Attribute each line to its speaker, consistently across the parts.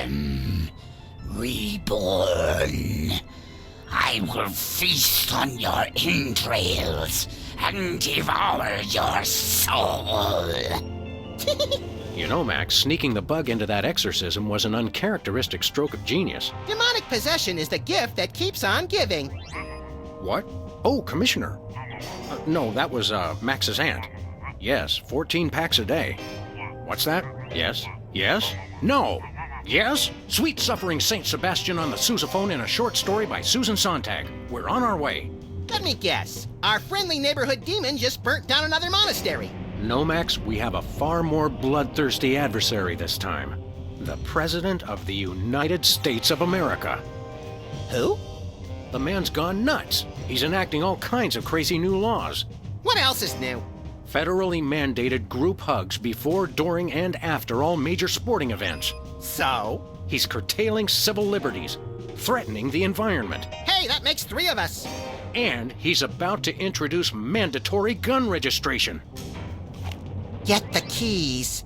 Speaker 1: am reborn. I will feast on your entrails and devour your soul.
Speaker 2: You know, Max, sneaking the bug into that exorcism was an uncharacteristic stroke of genius.
Speaker 3: Demonic possession is the gift that keeps on giving.
Speaker 2: What? Oh, Commissioner. No, that was, Max's aunt. Yes, 14 packs a day. What's that? Yes? Yes? No! Yes? Sweet Suffering Saint Sebastian on the sousaphone in a short story by Susan Sontag. We're on our way.
Speaker 3: Let me guess. Our friendly neighborhood demon just burnt down another monastery.
Speaker 2: No, Max, we have a far more bloodthirsty adversary this time. The President of the United States of America.
Speaker 3: Who?
Speaker 2: The man's gone nuts. He's enacting all kinds of crazy new laws.
Speaker 3: What else is new?
Speaker 2: Federally mandated group hugs before, during, and after all major sporting events.
Speaker 3: So?
Speaker 2: He's curtailing civil liberties, threatening the environment.
Speaker 3: Hey, that makes 3 of us.
Speaker 2: And he's about to introduce mandatory gun registration.
Speaker 3: Get the keys.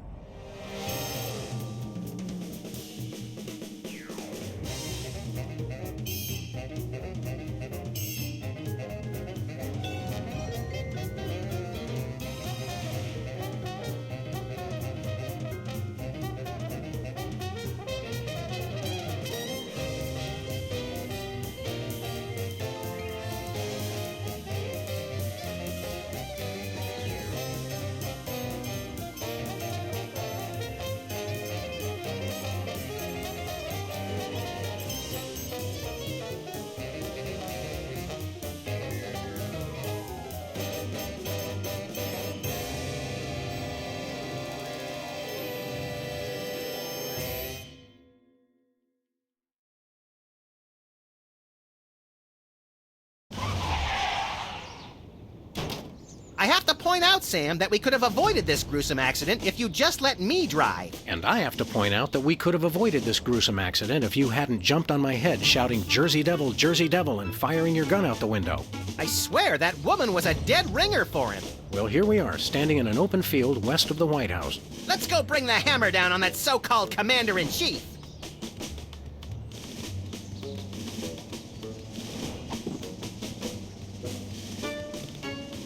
Speaker 3: I have to point out, Sam, that we could have avoided this gruesome accident if you just let me drive.
Speaker 2: And I have to point out that we could have avoided this gruesome accident if you hadn't jumped on my head shouting Jersey Devil, and firing your gun out the window.
Speaker 3: I swear that woman was a dead ringer for him.
Speaker 2: Well, here we are, standing in an open field west of the White House.
Speaker 3: Let's go bring the hammer down on that so-called commander-in-chief.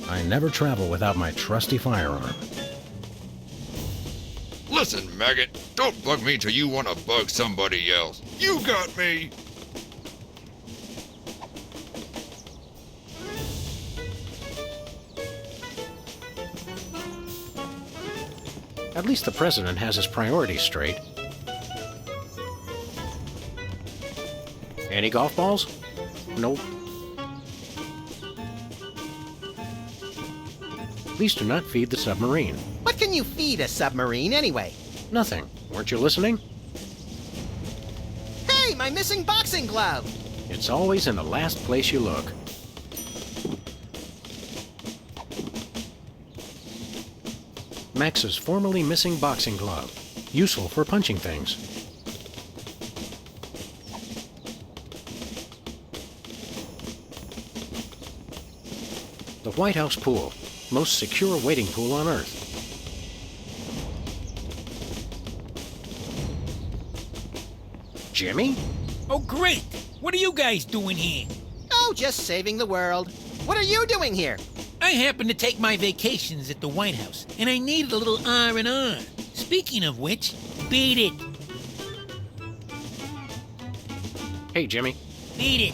Speaker 2: I never travel without my trusty firearm.
Speaker 4: Listen, maggot, don't bug me till you want to bug somebody else. You got me!
Speaker 2: At least the president has his priorities straight. Any golf balls? Nope. Please do not feed the submarine.
Speaker 3: What can you feed a submarine, anyway?
Speaker 2: Nothing. Weren't you listening?
Speaker 3: Hey, my missing boxing glove!
Speaker 2: It's always in the last place you look. Max's formerly missing boxing glove. Useful for punching things. The White House pool. Most secure wading pool on Earth. Jimmy?
Speaker 5: Oh, great! What are you guys doing here?
Speaker 3: Oh, just saving the world. What are you doing here?
Speaker 5: I happen to take my vacations at the White House, and I needed a little R&R. Speaking of which, beat it.
Speaker 2: Hey, Jimmy.
Speaker 5: Beat it.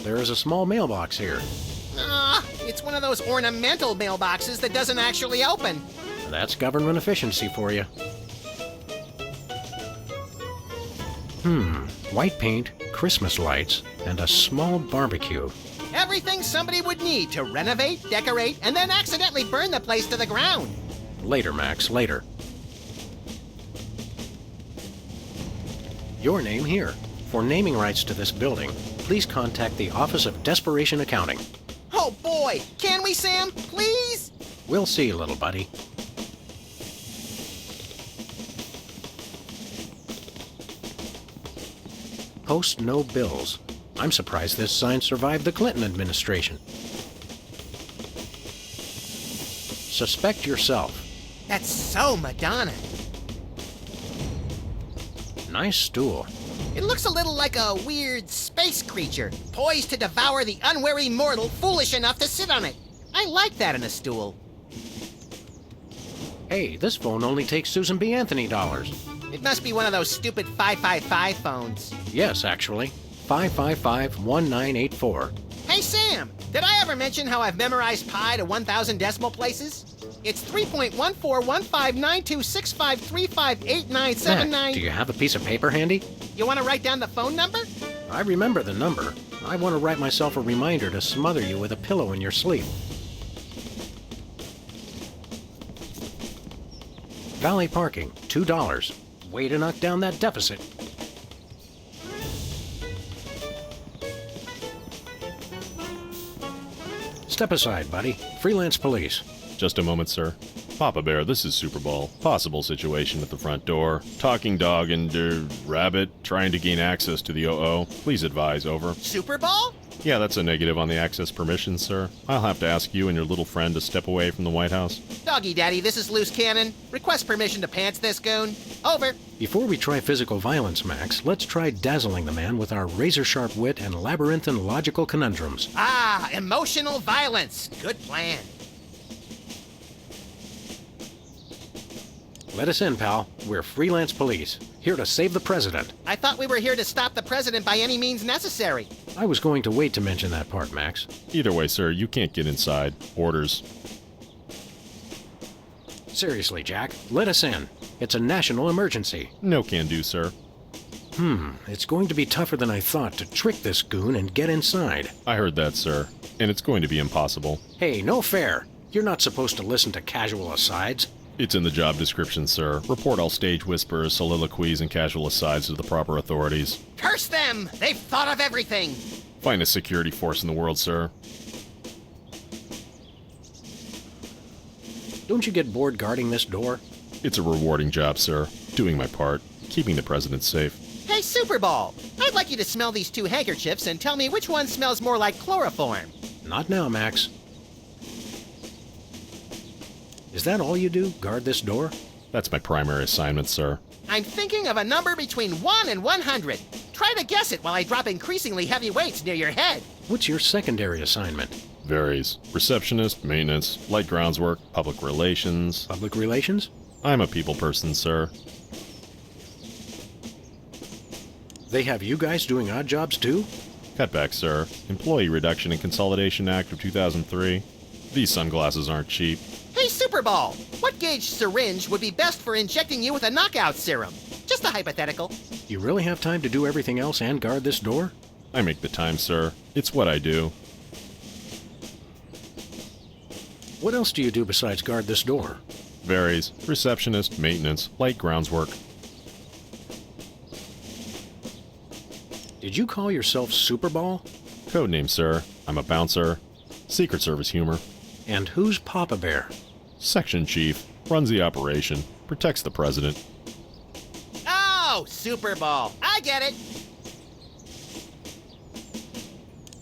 Speaker 2: There is a small mailbox here.
Speaker 3: It's one of those ornamental mailboxes that doesn't actually open.
Speaker 2: That's government efficiency for you. White paint, Christmas lights, and a small barbecue.
Speaker 3: Everything somebody would need to renovate, decorate, and then accidentally burn the place to the ground.
Speaker 2: Later, Max, later. Your name here. For naming rights to this building, please contact the Office of Desperation Accounting.
Speaker 3: Oh boy! Can we, Sam? Please?
Speaker 2: We'll see, little buddy. Post no bills. I'm surprised this sign survived the Clinton administration. Suspect yourself.
Speaker 3: That's so Madonna.
Speaker 2: Nice stool.
Speaker 3: It looks a little like a weird space creature, poised to devour the unwary mortal foolish enough to sit on it. I like that in a stool.
Speaker 2: Hey, this phone only takes Susan B. Anthony dollars.
Speaker 3: It must be one of those stupid 555 phones.
Speaker 2: Yes, actually. 555-1984.
Speaker 3: Hey, Sam, did I ever mention how I've memorized pi to 1,000 decimal places? It's 3.14159265358979.
Speaker 2: Mac, do you have a piece of paper handy?
Speaker 3: You want to write down the phone number?
Speaker 2: I remember the number. I want to write myself a reminder to smother you with a pillow in your sleep. Valet parking, $2. Way to knock down that deficit. Step aside, buddy. Freelance Police.
Speaker 6: Just a moment, sir. Papa Bear, this is Super Bowl. Possible situation at the front door. Talking dog and, rabbit trying to gain access to the OO. Please advise, over.
Speaker 3: Super Bowl?
Speaker 6: Yeah, that's a negative on the access permissions, sir. I'll have to ask you and your little friend to step away from the White House.
Speaker 3: Doggy Daddy, this is Loose Cannon. Request permission to pants this goon. Over.
Speaker 2: Before we try physical violence, Max, let's try dazzling the man with our razor-sharp wit and labyrinthine logical conundrums.
Speaker 3: Ah, emotional violence. Good plan.
Speaker 2: Let us in, pal. We're Freelance Police, here to save the president.
Speaker 3: I thought we were here to stop the president by any means necessary.
Speaker 2: I was going to wait to mention that part, Max.
Speaker 6: Either way, sir, you can't get inside. Orders.
Speaker 2: Seriously, Jack, let us in. It's a national emergency.
Speaker 6: No can do, sir.
Speaker 2: It's going to be tougher than I thought to trick this goon and get inside.
Speaker 6: I heard that, sir. And it's going to be impossible.
Speaker 2: Hey, no fair. You're not supposed to listen to casual asides.
Speaker 6: It's in the job description, sir. Report all stage whispers, soliloquies, and casual asides to the proper authorities.
Speaker 3: Curse them! They've thought of everything.
Speaker 6: Finest security force in the world, sir.
Speaker 2: Don't you get bored guarding this door?
Speaker 6: It's a rewarding job, sir. Doing my part. Keeping the president safe.
Speaker 3: Hey, Super Bowl, I'd like you to smell these two handkerchiefs and tell me which one smells more like chloroform.
Speaker 2: Not now, Max. Is that all you do? Guard this door?
Speaker 6: That's my primary assignment, sir.
Speaker 3: I'm thinking of a number between 1 and 100. Try to guess it while I drop increasingly heavy weights near your head.
Speaker 2: What's your secondary assignment?
Speaker 6: Varies. Receptionist, maintenance, light grounds work, public relations.
Speaker 2: Public relations?
Speaker 6: I'm a people person, sir.
Speaker 2: They have you guys doing odd jobs too?
Speaker 6: Cutback, sir. Employee Reduction and Consolidation Act of 2003. These sunglasses aren't cheap.
Speaker 3: Hey, Super Bowl, what gauge syringe would be best for injecting you with a knockout serum? Just a hypothetical.
Speaker 2: You really have time to do everything else and guard this door?
Speaker 6: I make the time, sir. It's what I do.
Speaker 2: What else do you do besides guard this door?
Speaker 6: Varies. Receptionist, maintenance, light grounds work.
Speaker 2: Did you call yourself Super Bowl?
Speaker 6: Codename, sir. I'm a bouncer. Secret Service humor.
Speaker 2: And who's Papa Bear?
Speaker 6: Section chief. Runs the operation. Protects the president.
Speaker 3: Oh, Super Bowl, I get it.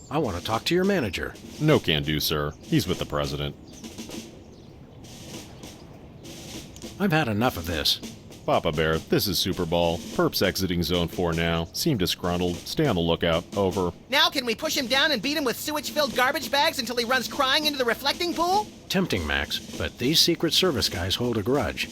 Speaker 2: I want to talk to your manager.
Speaker 6: No can do, sir. He's with the president.
Speaker 2: I've had enough of this.
Speaker 6: Papa Bear, this is Super Bowl. Perps exiting Zone 4 now. Seem disgruntled. Stay on the lookout. Over.
Speaker 3: Now can we push him down and beat him with sewage-filled garbage bags until he runs crying into the reflecting pool?
Speaker 2: Tempting, Max, but these Secret Service guys hold a grudge.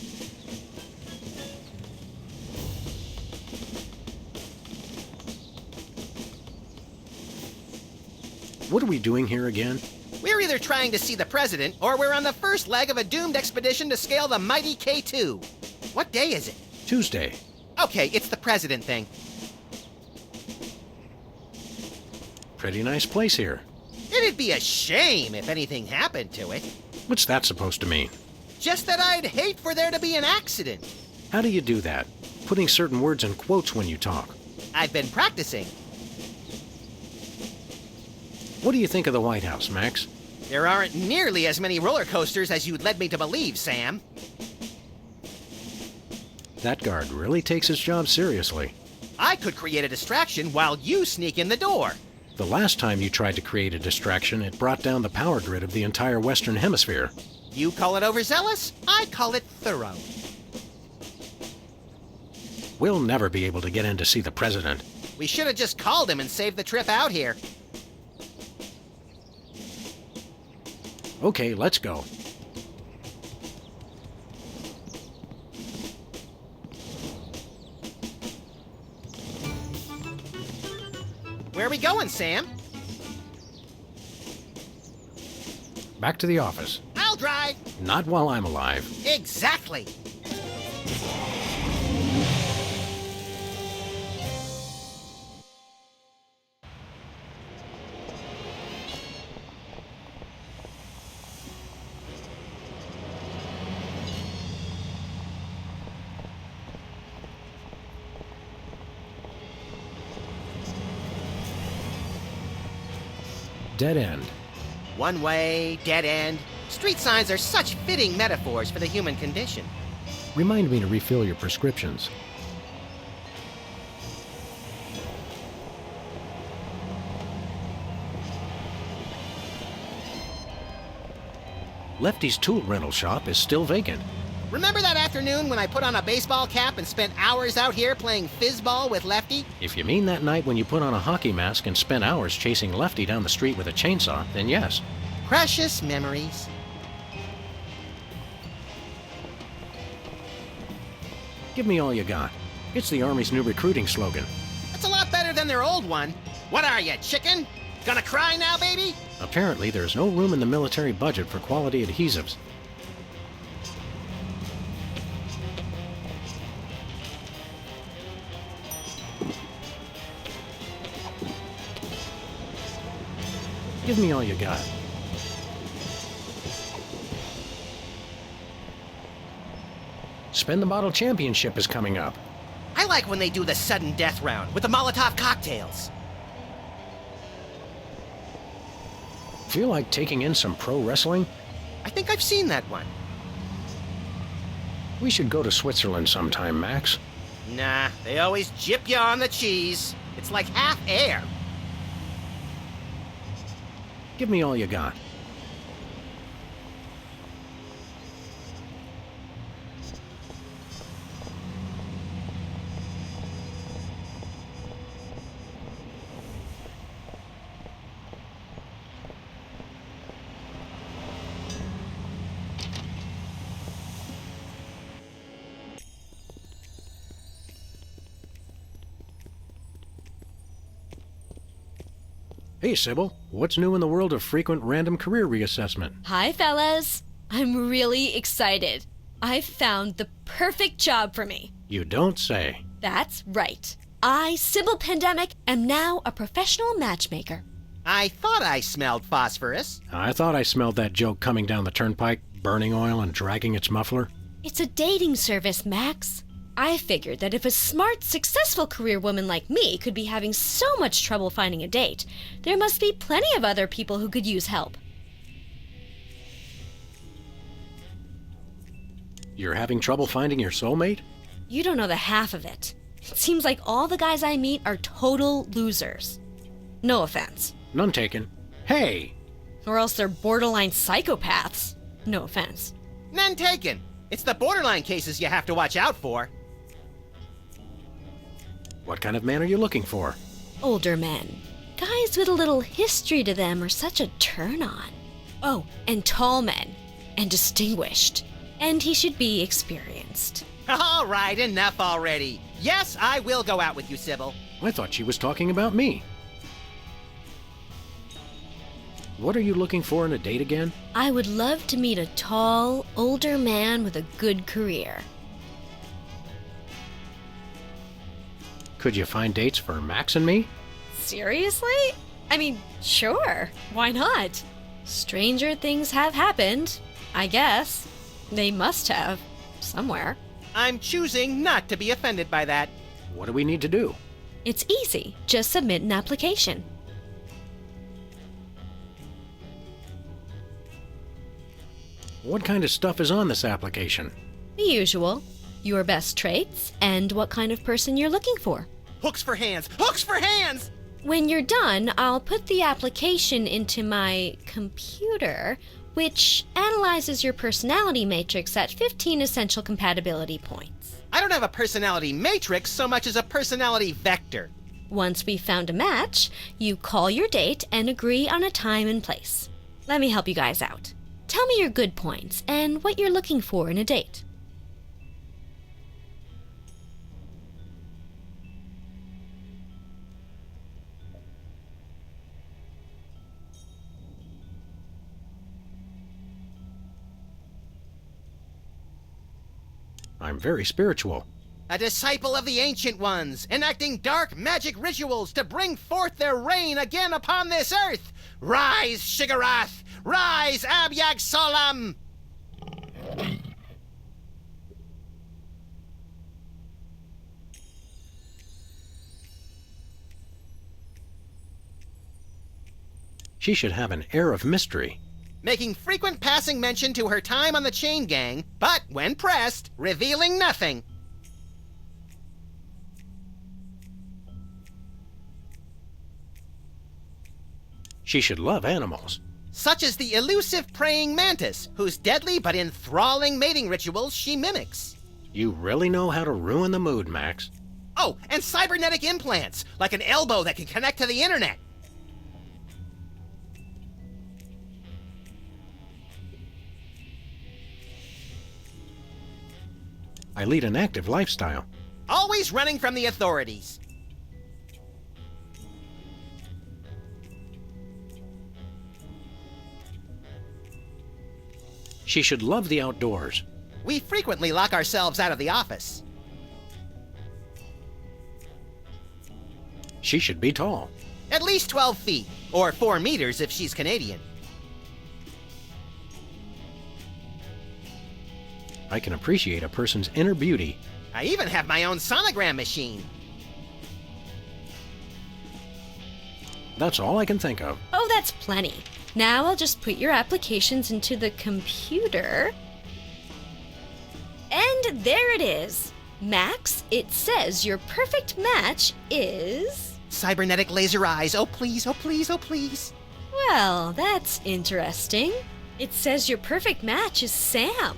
Speaker 2: What are we doing here again?
Speaker 3: We're either trying to see the president, or we're on the first leg of a doomed expedition to scale the mighty K2. What day is it?
Speaker 2: Tuesday.
Speaker 3: Okay, it's the president thing.
Speaker 2: Pretty nice place here.
Speaker 3: It'd be a shame if anything happened to it.
Speaker 2: What's that supposed to mean?
Speaker 3: Just that I'd hate for there to be an accident.
Speaker 2: How do you do that? Putting certain words in quotes when you talk.
Speaker 3: I've been practicing.
Speaker 2: What do you think of the White House, Max?
Speaker 3: There aren't nearly as many roller coasters as you'd led me to believe, Sam.
Speaker 2: That guard really takes his job seriously.
Speaker 3: I could create a distraction while you sneak in the door.
Speaker 2: The last time you tried to create a distraction, it brought down the power grid of the entire Western Hemisphere.
Speaker 3: You call it overzealous, I call it thorough.
Speaker 2: We'll never be able to get in to see the president.
Speaker 3: We should have just called him and saved the trip out here.
Speaker 2: Okay, let's go.
Speaker 3: Where are we going, Sam?
Speaker 2: Back to the office.
Speaker 3: I'll drive.
Speaker 2: Not while I'm alive.
Speaker 3: Exactly.
Speaker 2: Dead end.
Speaker 3: One way, dead end. Street signs are such fitting metaphors for the human condition.
Speaker 2: Remind me to refill your prescriptions. Lefty's tool rental shop is still vacant.
Speaker 3: Remember that afternoon when I put on a baseball cap and spent hours out here playing fizzball with Lefty?
Speaker 2: If you mean that night when you put on a hockey mask and spent hours chasing Lefty down the street with a chainsaw, then yes.
Speaker 3: Precious memories.
Speaker 2: Give me all you got. It's the Army's new recruiting slogan.
Speaker 3: That's a lot better than their old one. What are you, chicken? Gonna cry now, baby?
Speaker 2: Apparently, there's no room in the military budget for quality adhesives. Give me all you got. Spin the Bottle Championship is coming up.
Speaker 3: I like when they do the sudden death round with the Molotov cocktails.
Speaker 2: Feel like taking in some pro wrestling?
Speaker 3: I think I've seen that one.
Speaker 2: We should go to Switzerland sometime, Max.
Speaker 3: Nah, they always jip you on the cheese. It's like half air.
Speaker 2: Give me all you got. Hey, Sybil. What's new in the world of frequent random career reassessment?
Speaker 7: Hi, fellas. I'm really excited. I've found the perfect job for me.
Speaker 2: You don't say.
Speaker 7: That's right. I, Sybil Pandemic, am now a professional matchmaker.
Speaker 3: I thought I smelled phosphorus.
Speaker 2: I thought I smelled that joke coming down the turnpike, burning oil and dragging its muffler.
Speaker 7: It's a dating service, Max. I figured that if a smart, successful career woman like me could be having so much trouble finding a date, there must be plenty of other people who could use help.
Speaker 2: You're having trouble finding your soulmate?
Speaker 7: You don't know the half of it. It seems like all the guys I meet are total losers. No offense.
Speaker 2: None taken. Hey!
Speaker 7: Or else they're borderline psychopaths. No offense.
Speaker 3: None taken. It's the borderline cases you have to watch out for.
Speaker 2: What kind of man are you looking for?
Speaker 7: Older men. Guys with a little history to them are such a turn-on. Oh, and tall men. And distinguished. And he should be experienced.
Speaker 3: All right, enough already. Yes, I will go out with you, Sybil.
Speaker 2: I thought she was talking about me. What are you looking for in a date again?
Speaker 7: I would love to meet a tall, older man with a good career.
Speaker 2: Could you find dates for Max and me?
Speaker 7: Seriously? I mean, sure. Why not? Stranger things have happened, I guess. They must have. Somewhere.
Speaker 3: I'm choosing not to be offended by that.
Speaker 2: What do we need to do?
Speaker 7: It's easy. Just submit an application.
Speaker 2: What kind of stuff is on this application?
Speaker 7: The usual. Your best traits and what kind of person you're looking for.
Speaker 3: Hooks for hands! Hooks for hands!
Speaker 7: When you're done, I'll put the application into my computer, which analyzes your personality matrix at 15 essential compatibility points.
Speaker 3: I don't have a personality matrix so much as a personality vector.
Speaker 7: Once we've found a match, you call your date and agree on a time and place. Let me help you guys out. Tell me your good points and what you're looking for in a date.
Speaker 2: I'm very spiritual.
Speaker 3: A disciple of the Ancient Ones, enacting dark magic rituals to bring forth their reign again upon this earth. Rise, Shigarath! Rise, Abyag Solam!
Speaker 2: She should have an air of mystery.
Speaker 3: Making frequent passing mention to her time on the chain gang, but when pressed, revealing nothing.
Speaker 2: She should love animals.
Speaker 3: Such as the elusive praying mantis, whose deadly but enthralling mating rituals she mimics.
Speaker 2: You really know how to ruin the mood, Max.
Speaker 3: Oh, and cybernetic implants, like an elbow that can connect to the internet.
Speaker 2: I lead an active lifestyle.
Speaker 3: Always running from the authorities.
Speaker 2: She should love the outdoors.
Speaker 3: We frequently lock ourselves out of the office.
Speaker 2: She should be tall.
Speaker 3: At least 12 feet, or 4 meters if she's Canadian.
Speaker 2: I can appreciate a person's inner beauty.
Speaker 3: I even have my own sonogram machine.
Speaker 2: That's all I can think of.
Speaker 7: Oh, that's plenty. Now I'll just put your applications into the computer. And there it is. Max, it says your perfect match is...
Speaker 3: Cybernetic laser eyes, oh please, oh please, oh please.
Speaker 7: Well, that's interesting. It says your perfect match is Sam.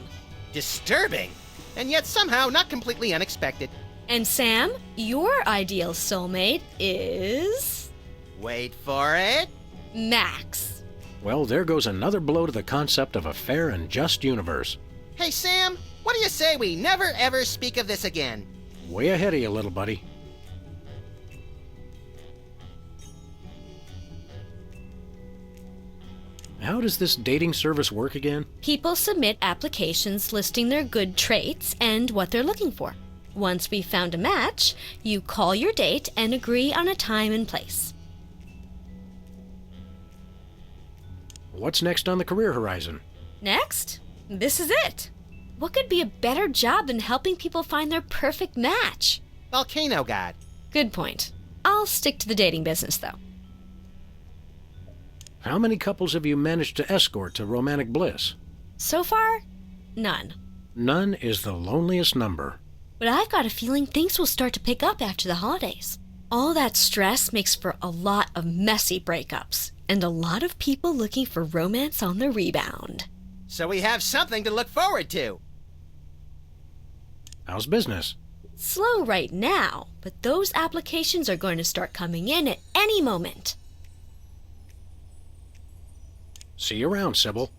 Speaker 3: Disturbing, and yet somehow not completely unexpected.
Speaker 7: And Sam, your ideal soulmate is...
Speaker 3: Wait for it.
Speaker 7: Max.
Speaker 2: Well, there goes another blow to the concept of a fair and just universe.
Speaker 3: Hey Sam, what do you say we never ever speak of this again?
Speaker 2: Way ahead of you, little buddy. How does this dating service work again?
Speaker 7: People submit applications listing their good traits and what they're looking for. Once we've found a match, you call your date and agree on a time and place.
Speaker 2: What's next on the career horizon?
Speaker 7: Next, this is it. What could be a better job than helping people find their perfect match?
Speaker 3: Volcano God.
Speaker 7: Good point. I'll stick to the dating business, though.
Speaker 2: How many couples have you managed to escort to romantic bliss?
Speaker 7: So far, none.
Speaker 2: None is the loneliest number.
Speaker 7: But I've got a feeling things will start to pick up after the holidays. All that stress makes for a lot of messy breakups, and a lot of people looking for romance on the rebound.
Speaker 3: So we have something to look forward to.
Speaker 2: How's business?
Speaker 7: Slow right now, but those applications are going to start coming in at any moment.
Speaker 2: See you around, Sybil.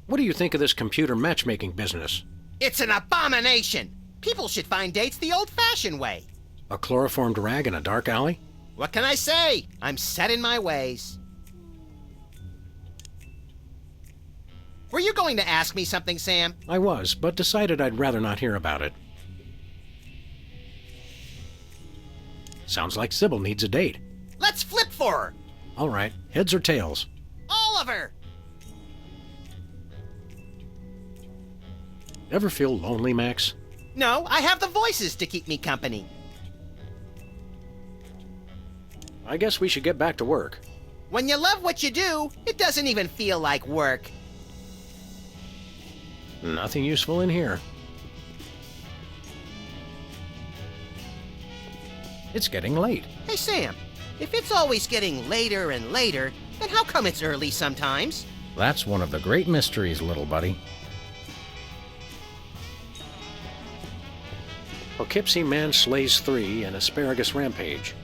Speaker 2: What do you think of this computer matchmaking business?
Speaker 3: It's an abomination. People should find dates the old-fashioned way.
Speaker 2: A chloroformed rag in a dark alley?
Speaker 3: What can I say? I'm set in my ways. Were you going to ask me something, Sam?
Speaker 2: I was, but decided I'd rather not hear about it. Sounds like Sybil needs a date.
Speaker 3: Let's flip for her.
Speaker 2: All right, heads or tails?
Speaker 3: Oliver!
Speaker 2: Ever feel lonely, Max?
Speaker 3: No, I have the voices to keep me company.
Speaker 2: I guess we should get back to work.
Speaker 3: When you love what you do, it doesn't even feel like work.
Speaker 2: Nothing useful in here. It's getting late.
Speaker 3: Hey, Sam, if it's always getting later and later, then how come it's early sometimes?
Speaker 2: That's one of the great mysteries, little buddy. Poughkeepsie Man slays 3 in asparagus rampage.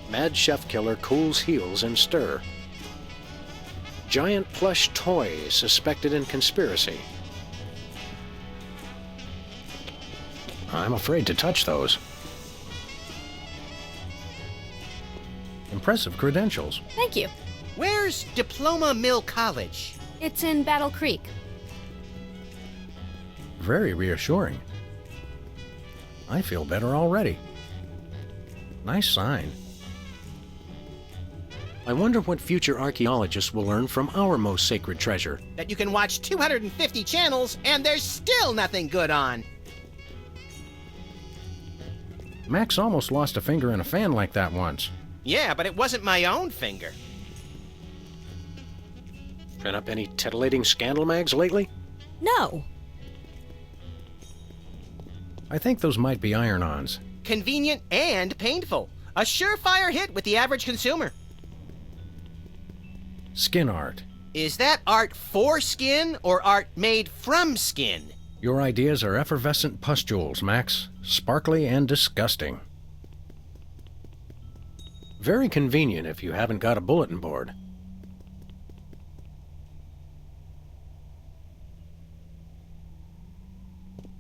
Speaker 2: Mad chef killer cools heels in stir. Giant plush toy suspected in conspiracy. I'm afraid to touch those. Impressive credentials.
Speaker 7: Thank you.
Speaker 3: Where's Diploma Mill College?
Speaker 7: It's in Battle Creek.
Speaker 2: Very reassuring. I feel better already. Nice sign. I wonder what future archaeologists will learn from our most sacred treasure.
Speaker 3: That you can watch 250 channels and there's still nothing good on.
Speaker 2: Max almost lost a finger in a fan like that once.
Speaker 3: Yeah, but it wasn't my own finger.
Speaker 2: Been up any titillating scandal mags lately?
Speaker 7: No.
Speaker 2: I think those might be iron-ons.
Speaker 3: Convenient and painful. A surefire hit with the average consumer.
Speaker 2: Skin art.
Speaker 3: Is that art for skin or art made from skin?
Speaker 2: Your ideas are effervescent pustules, Max. Sparkly and disgusting. Very convenient if you haven't got a bulletin board.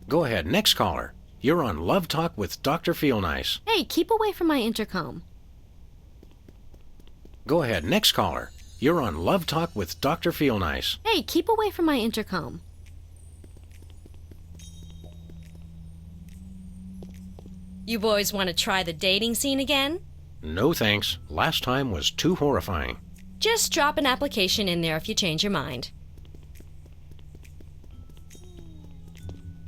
Speaker 2: Go ahead, next caller. You're on Love Talk with Dr. Feelnice.
Speaker 7: Hey, keep away from my intercom.
Speaker 2: Go ahead, next caller. You're on Love Talk with Dr. Feelnice.
Speaker 7: Hey, keep away from my intercom. You boys want to try the dating scene again?
Speaker 2: No thanks. Last time was too horrifying.
Speaker 7: Just drop an application in there if you change your mind.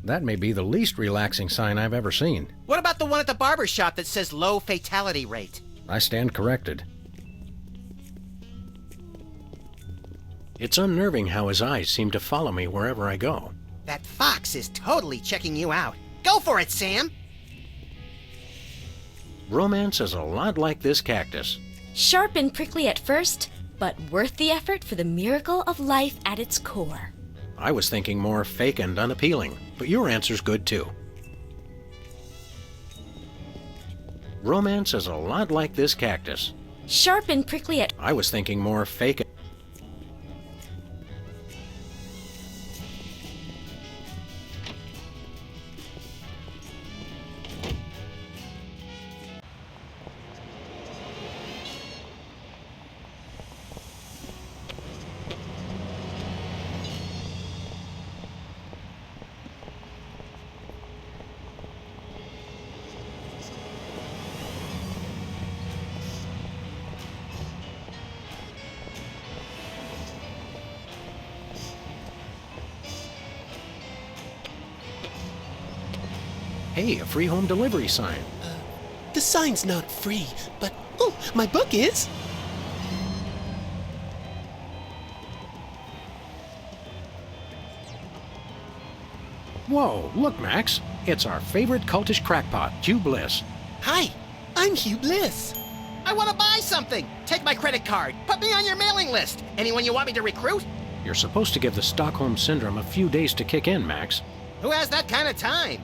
Speaker 2: That may be the least relaxing sign I've ever seen.
Speaker 3: What about the one at the barber shop that says low fatality rate?
Speaker 2: I stand corrected. It's unnerving how his eyes seem to follow me wherever I go.
Speaker 3: That fox is totally checking you out. Go for it, Sam!
Speaker 2: Romance is a lot like this cactus.
Speaker 7: Sharp and prickly at first, but worth the effort for the miracle of life at its core.
Speaker 2: I was thinking more fake and unappealing, but your answer's good too. Romance is a lot like this cactus.
Speaker 7: Sharp and prickly at...
Speaker 2: I was thinking more fake. Hey, a free home delivery sign.
Speaker 8: The sign's not free, but oh, my book is.
Speaker 2: Whoa, look, Max. It's our favorite cultish crackpot, Hugh Bliss.
Speaker 8: Hi, I'm Hugh Bliss.
Speaker 3: I want to buy something! Take my credit card! Put me on your mailing list! Anyone you want me to recruit?
Speaker 2: You're supposed to give the Stockholm Syndrome a few days to kick in, Max.
Speaker 3: Who has that kind of time?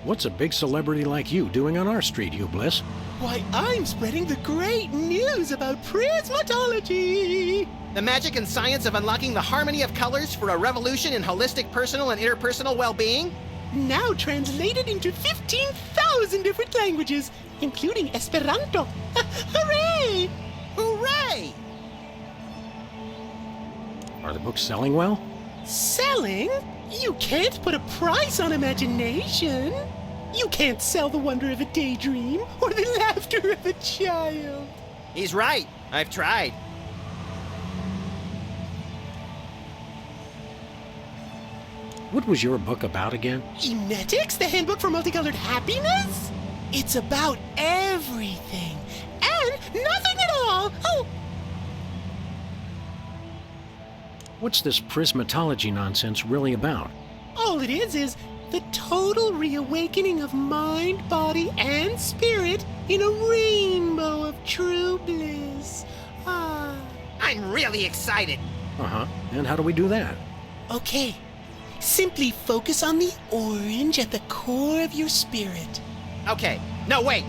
Speaker 2: What's a big celebrity like you doing on our street, Hugh Bliss?
Speaker 8: Why, I'm spreading the great news about prismatology.
Speaker 3: The magic and science of unlocking the harmony of colors for a revolution in holistic personal and interpersonal well-being?
Speaker 8: Now translated into 15,000 different languages, including Esperanto. Hooray!
Speaker 3: Hooray!
Speaker 2: Are the books selling well?
Speaker 8: Selling? You can't put a price on imagination. You can't sell the wonder of a daydream or the laughter of a child.
Speaker 3: He's right. I've tried.
Speaker 2: What was your book about again?
Speaker 8: Emetics, the handbook for multicolored happiness? It's about everything and nothing at all. Oh,
Speaker 2: What's this prismatology nonsense really about?
Speaker 8: all it is the total reawakening of mind, body, and spirit in a rainbow of true bliss. Ah.
Speaker 3: I'm really excited.
Speaker 2: Uh-huh. And how do we do that?
Speaker 8: Okay. Simply focus on the orange at the core of your spirit.
Speaker 3: Okay. No, wait.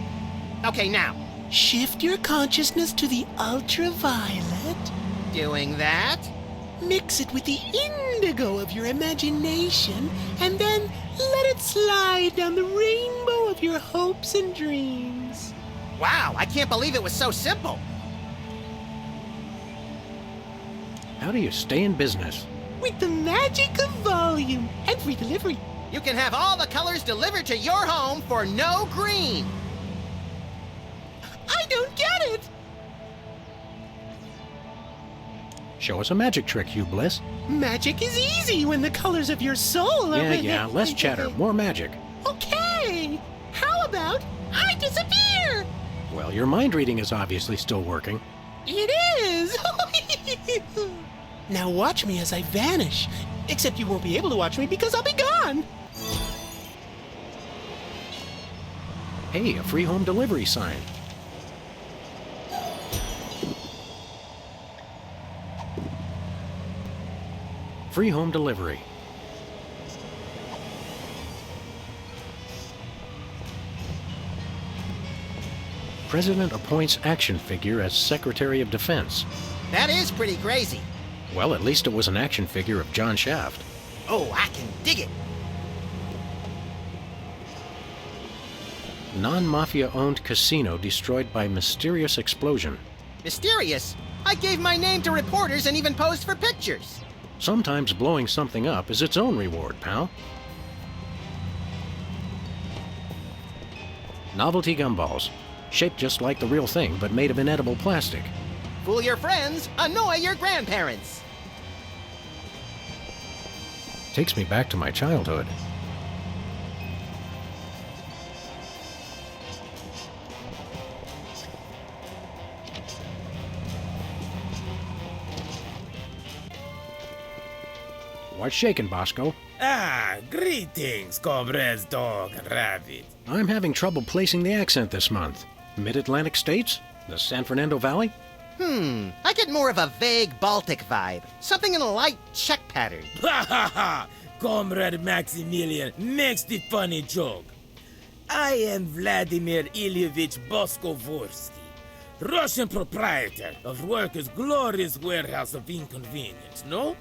Speaker 3: Okay, now.
Speaker 8: Shift your consciousness to the ultraviolet.
Speaker 3: Doing that.
Speaker 8: Mix it with the indigo of your imagination, and then let it slide down the rainbow of your hopes and dreams.
Speaker 3: Wow, I can't believe it was so simple.
Speaker 2: How do you stay in business?
Speaker 8: With the magic of volume and free delivery.
Speaker 3: You can have all the colors delivered to your home for no green.
Speaker 8: I don't get it!
Speaker 2: Show us a magic trick, Hugh Bliss.
Speaker 8: Magic is easy when the colors of your soul are...
Speaker 2: Yeah, less chatter, more magic.
Speaker 8: Okay! How about I disappear?
Speaker 2: Well, your mind reading is obviously still working.
Speaker 8: It is! Now watch me as I vanish. Except you won't be able to watch me because I'll be gone.
Speaker 2: Hey, a free home delivery sign. Free home delivery. President appoints action figure as Secretary of Defense.
Speaker 3: That is pretty crazy.
Speaker 2: Well, at least it was an action figure of John Shaft.
Speaker 3: Oh, I can dig it.
Speaker 2: Non-mafia owned casino destroyed by mysterious explosion.
Speaker 3: Mysterious. I gave my name to reporters and even posed for pictures.
Speaker 2: Sometimes blowing something up is its own reward, pal. Novelty gumballs. Shaped just like the real thing, but made of inedible plastic.
Speaker 3: Fool your friends, annoy your grandparents.
Speaker 2: Takes me back to my childhood. What's shaking, Bosco?
Speaker 9: Ah, greetings, comrades dog and rabbit.
Speaker 2: I'm having trouble placing the accent this month. Mid-Atlantic states? The San Fernando Valley?
Speaker 3: I get more of a vague Baltic vibe. Something in a light Czech pattern.
Speaker 9: Ha ha ha! Comrade Maximilian makes the funny joke. I am Vladimir Ilyevich Boskovorsky, Russian proprietor of Workers' Glorious Warehouse of Inconvenience, no?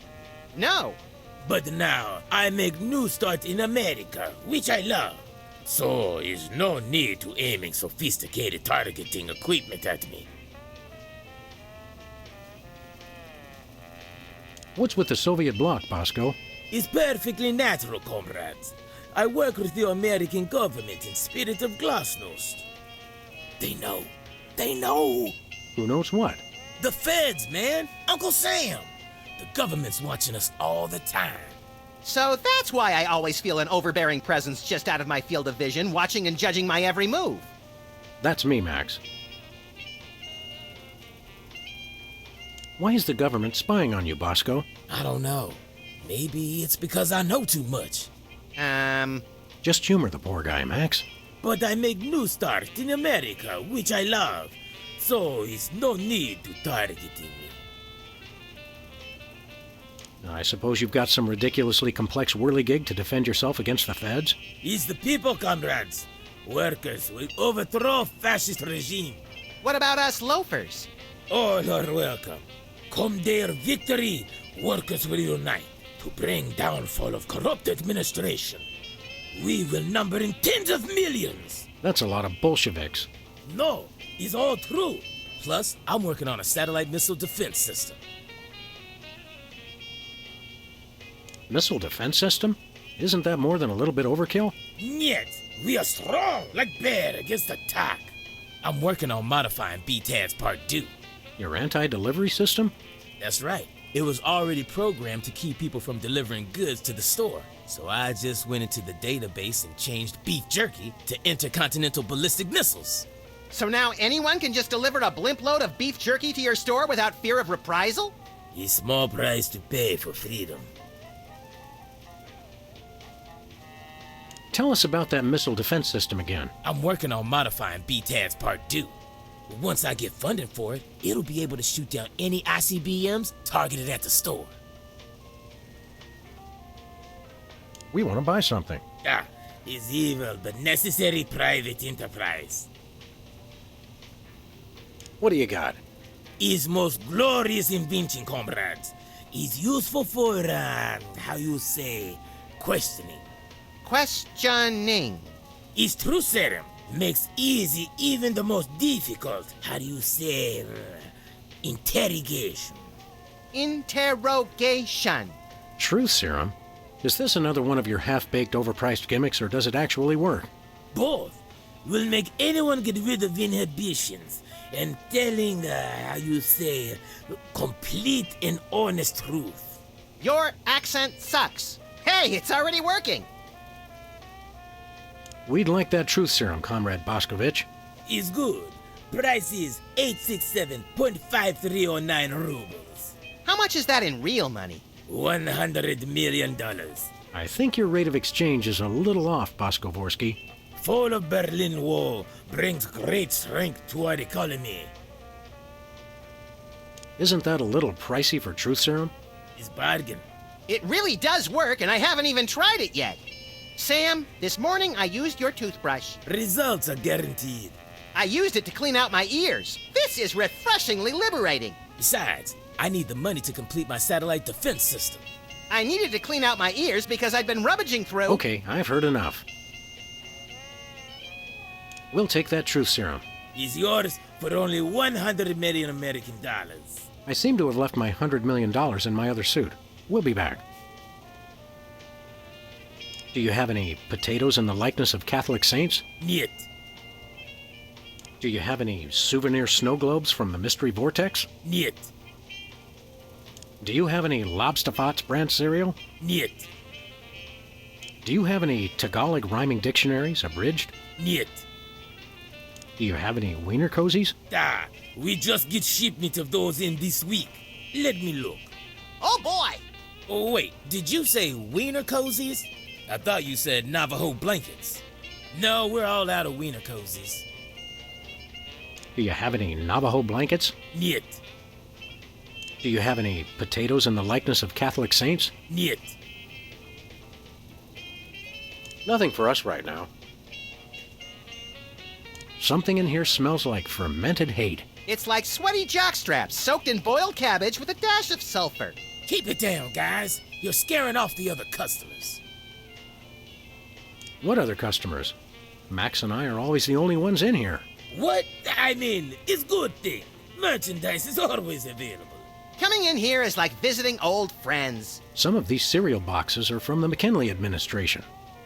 Speaker 3: No.
Speaker 9: But now I make new start in America, which I love. So is no need to aiming sophisticated targeting equipment at me.
Speaker 2: What's with the Soviet bloc, Bosco?
Speaker 9: It's perfectly natural, comrades. I work with the American government in spirit of glasnost. They know. They know.
Speaker 2: Who knows what?
Speaker 9: The feds, man. Uncle Sam. The government's watching us all the time.
Speaker 3: So that's why I always feel an overbearing presence just out of my field of vision, watching and judging my every move.
Speaker 2: That's me, Max. Why is the government spying on you, Bosco?
Speaker 9: I don't know. Maybe it's because I know too much.
Speaker 2: Just humor the poor guy, Max.
Speaker 9: But I make new start in America, which I love. So it's no need to targeting me.
Speaker 2: I suppose you've got some ridiculously complex whirligig to defend yourself against the feds?
Speaker 9: It's the people, comrades. Workers will overthrow fascist regime.
Speaker 3: What about us loafers?
Speaker 9: All are welcome. Come their victory, workers will unite to bring downfall of corrupt administration. We will number in tens of millions.
Speaker 2: That's a lot of Bolsheviks.
Speaker 9: No, it's all true. Plus, I'm working on a satellite missile defense system.
Speaker 2: Missile defense system? Isn't that more than a little bit overkill?
Speaker 9: Yet, we are strong like bear against attack. I'm working on modifying BTAD's Part 2.
Speaker 2: Your anti-delivery system?
Speaker 9: That's right. It was already programmed to keep people from delivering goods to the store. So I just went into the database and changed beef jerky to intercontinental ballistic missiles.
Speaker 3: So now anyone can just deliver a blimp load of beef jerky to your store without fear of reprisal?
Speaker 9: A small price to pay for freedom.
Speaker 2: Tell us about that missile defense system again.
Speaker 9: I'm working on modifying BTAD's Part 2. Once I get funding for it, it'll be able to shoot down any ICBMs targeted at the store.
Speaker 2: We want to buy something.
Speaker 9: It's evil but necessary private enterprise.
Speaker 2: What do you got?
Speaker 9: His most glorious invention, comrades, is useful for, how you say, questioning.
Speaker 3: Questioning.
Speaker 9: His truth serum makes easy even the most difficult, how do you say, interrogation.
Speaker 3: Interrogation.
Speaker 2: Truth serum? Is this another one of your half-baked, overpriced gimmicks, or does it actually work?
Speaker 9: Both will make anyone get rid of inhibitions and telling, how you say, complete and honest truth.
Speaker 3: Your accent sucks. Hey, it's already working.
Speaker 2: We'd like that truth serum, Comrade Boscovich.
Speaker 9: Is good. Price is 867.5309 rubles.
Speaker 3: How much is that in real money?
Speaker 9: $100 million.
Speaker 2: I think your rate of exchange is a little off, Boskovorsky.
Speaker 9: Fall of Berlin Wall brings great strength to our economy.
Speaker 2: Isn't that a little pricey for truth serum?
Speaker 9: It's bargain.
Speaker 3: It really does work, and I haven't even tried it yet. Sam, this morning I used your toothbrush.
Speaker 9: Results are guaranteed.
Speaker 3: I used it to clean out my ears. This is refreshingly liberating.
Speaker 9: Besides, I need the money to complete my satellite defense system.
Speaker 3: I needed to clean out my ears because I'd been rummaging through...
Speaker 2: Okay, I've heard enough. We'll take that truth serum.
Speaker 9: It's yours for only 100 million American dollars.
Speaker 2: I seem to have left my $100 million in my other suit. We'll be back. Do you have any potatoes in the likeness of Catholic saints?
Speaker 9: Niet.
Speaker 2: Do you have any souvenir snow globes from the Mystery Vortex?
Speaker 9: Niet.
Speaker 2: Do you have any Lobsterfots brand cereal?
Speaker 9: Niet.
Speaker 2: Do you have any Tagalog rhyming dictionaries, abridged?
Speaker 9: Niet.
Speaker 2: Do you have any wiener cozies?
Speaker 9: We just get shipment of those in this week. Let me look.
Speaker 3: Oh boy!
Speaker 9: Oh wait, did you say wiener cozies? I thought you said Navajo blankets. No, we're all out of wiener cozies.
Speaker 2: Do you have any Navajo blankets?
Speaker 9: Niet.
Speaker 2: Do you have any potatoes in the likeness of Catholic saints?
Speaker 9: Niet.
Speaker 2: Nothing for us right now. Something in here smells like fermented hate.
Speaker 3: It's like sweaty jockstraps soaked in boiled cabbage with a dash of sulfur.
Speaker 9: Keep it down, guys. You're scaring off the other customers.
Speaker 2: What other customers? Max and I are always the only ones in here.
Speaker 9: What? I mean, it's good thing. Merchandise is always available.
Speaker 3: Coming in here is like visiting old friends.
Speaker 2: Some of these cereal boxes are from the McKinley administration.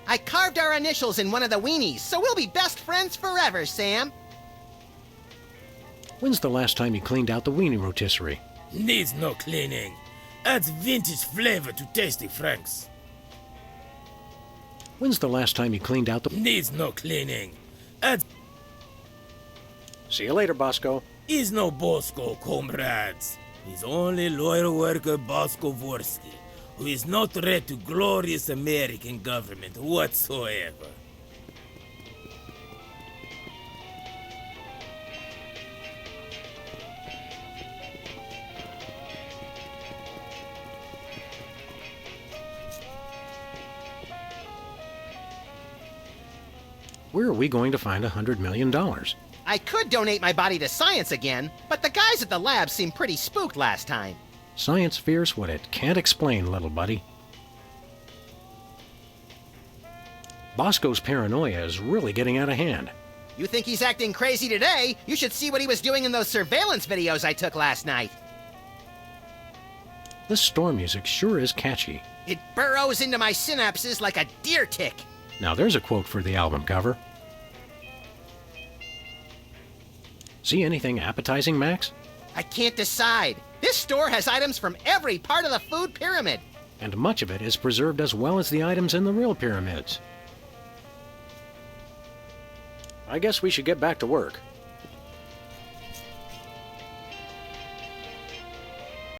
Speaker 3: I carved our initials in one of the weenies, so we'll be best friends forever, Sam.
Speaker 2: When's the last time you cleaned out the weenie rotisserie?
Speaker 9: Needs no cleaning. Adds vintage flavor to Tasty Franks.
Speaker 2: When's the last time you cleaned out the...
Speaker 9: Needs no cleaning. Adds...
Speaker 2: See you later, Bosco.
Speaker 9: Is no Bosco, comrades. He's only loyal worker Bosco Vorsky, who is no threat to glorious American government whatsoever.
Speaker 2: Where are we going to find $100 million?
Speaker 3: I could donate my body to science again, but the guys at the lab seemed pretty spooked last time.
Speaker 2: Science fears what it can't explain, little buddy. Bosco's paranoia is really getting out of hand.
Speaker 3: You think he's acting crazy today? You should see what he was doing in those surveillance videos I took last night.
Speaker 2: This storm music sure is catchy.
Speaker 3: It burrows into my synapses like a deer tick.
Speaker 2: Now there's a quote for the album cover. See anything appetizing, Max?
Speaker 3: I can't decide. This store has items from every part of the food pyramid.
Speaker 2: And much of it is preserved as well as the items in the real pyramids. I guess we should get back to work.